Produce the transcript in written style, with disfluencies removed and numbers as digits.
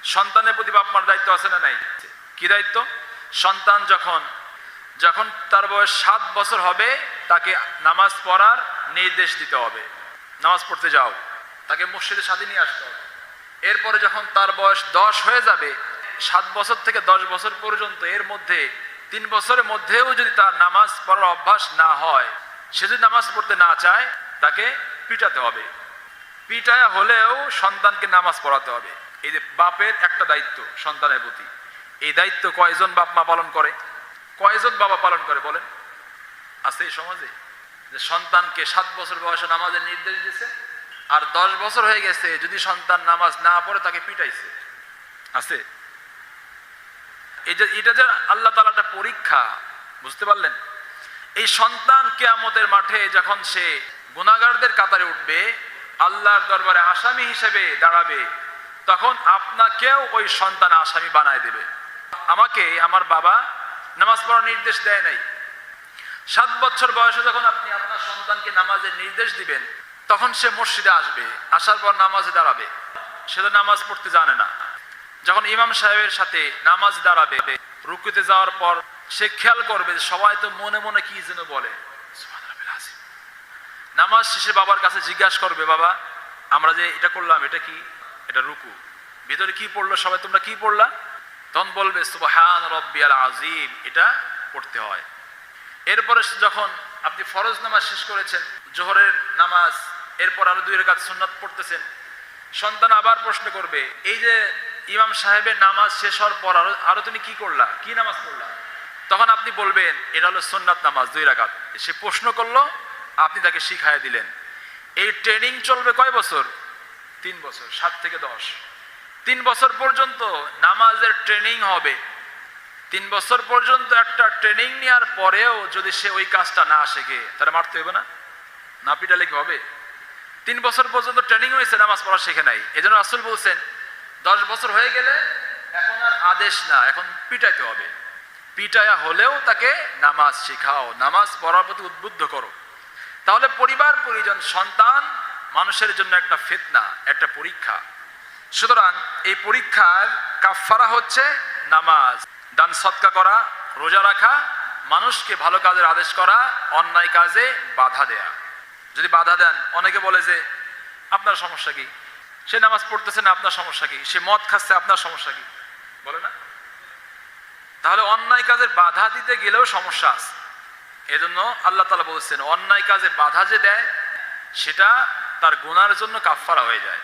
সন্তানের প্রতি বাপ মার দায়িত্ব আছে না নাই? কি দায়িত্ব? সন্তান যখন তার বয়স 7 বছর হবে তাকে নামাজ পড়ার নির্দেশ দিতে হবে। নামাজ পড়তে যাও, তাকে মসজিদের সাথে নিয়ে আসতে হবে। এরপরে যখন তার বয়স 10 হয়ে যাবে, 7 বছর থেকে 10 বছর পর্যন্ত, এর মধ্যে 3 বছরের মধ্যেও যদি তার নামাজ পড়ার অভ্যাস না হয়, সে যদি নামাজ পড়তে না চায়, তাকে পিটাতে হবে। পিটায়া হলেও সন্তানকে নামাজ পড়াতে হবে। এই যে বাপের একটা দায়িত্ব সন্তানের প্রতি, এই দায়িত্ব কয়জন বাপ মা পালন করে? কয়জন বাবা পালন করে বলেন? আছে এই সমাজে যে সন্তানকে 7 বছর বয়সে নামাজের নির্দেশ দিয়েছে, আর 10 বছর হয়ে গেছে যদি সন্তান নামাজ না পড়ে তাকে পিটাইছে? আছে? এটা যে আল্লাহ তাআলার একটা পরীক্ষা, বুঝতে পারলেন? এই সন্তান কিয়ামতের মাঠে যখন সে গুনাহগারদের কাতারে উঠবে, আল্লাহর দরবারে আসামি হিসেবে দাঁড়াবে, তখন আপনাকেও ওই সন্তান আসামি বানায় দেবে। আমাকে আমার বাবা নামাজ পড়ার নির্দেশ দেয় নাই। 7 বছর বয়সে যখন আপনি আপনার সন্তানকে নামাজের নির্দেশ দিবেন, তখন সে মসজিদে আসবে, আসার পর নামাজে দাঁড়াবে। সে তো নামাজ পড়তে জানে না। যখন ইমাম সাহেবের সাথে নামাজ দাঁড়াবে, রুকুতে যাওয়ার পর সে খেয়াল করবে সবাই তো মনে মনে কি যেন বলে। নামাজ শেষে বাবার কাছে জিজ্ঞাসা করবে, বাবা আমরা যে এটা করলাম এটা কি? এটা রুকু। ভিতরে কি পড়লো সবাই? তোমরা কি পড়লা? তখন বলবে সুবহান রাব্বিয়াল আযীম, এটা পড়তে হয়। এরপরে যখন আপনি ফরজ নামাজ শেষ করেছেন, জোহরের নামাজ, এরপর আরো 2 রাকাত সুন্নাত পড়তেছেন, সন্তান আবার প্রশ্ন করবে, এই যে ইমাম সাহেবের নামাজ শেষ হওয়ার পর আরো তুমি কি করলা? কি নামাজ পড়লা? তখন আপনি বলবেন এটা হলো সুন্নাত নামাজ 2 রাকাত। সে প্রশ্ন করলো, আপনি তাকে শিখাইয়া দিলেন। এই ট্রেনিং চলবে কয় বছর? 3 বছর, 7 থেকে 10। 3 বছর পর্যন্ত নামাজের ট্রেনিং হবে। 3 বছর পর্যন্ত একটা ট্রেনিং নেওয়ার পরেও যদি সে ওই কাজটা না শেখে, তাহলে মারতে হবে না? না পিটালে কি হবে? 3 বছর পর্যন্ত ট্রেনিং হয়েছে, নামাজ পড়া শেখে নাই। এজন্য রাসূল বলছেন 10 বছর হয়ে গেলে এখন আর আদেশ না, এখন পিটাইতে হবে। পিটায়া হলেও তাকে নামাজ শেখাও, নামাজ পড়ার প্রতি উদ্বুদ্ধ করো। তাহলে পরিবার পরিজন সন্তান মানুষের জন্য একটা ফিতনা, একটা পরীক্ষা। সুতরাং এই পরীক্ষার কাফফারা হচ্ছে নামাজ, দান সদকা করা, রোজা রাখা, মানুষকে ভালো কাজের আদেশ করা, অন্যায় কাজে বাধা দেয়া। যদি বাধা দেন, অনেকে বলে যে আপনার সমস্যা কি? সে নামাজ পড়তেছে না, আপনার সমস্যা কি? সে মদ খাচ্ছে, আপনার সমস্যা কি? বলে না? তাহলে অন্যায় কাজের বাধা দিতে গেলেও সমস্যা আছে। এজন্য আল্লাহ তাআলা বলছেন অন্যায় কাজে বাধা যে দেয় সেটা তার গুনার জন্য কাফফারা হয়ে যায়।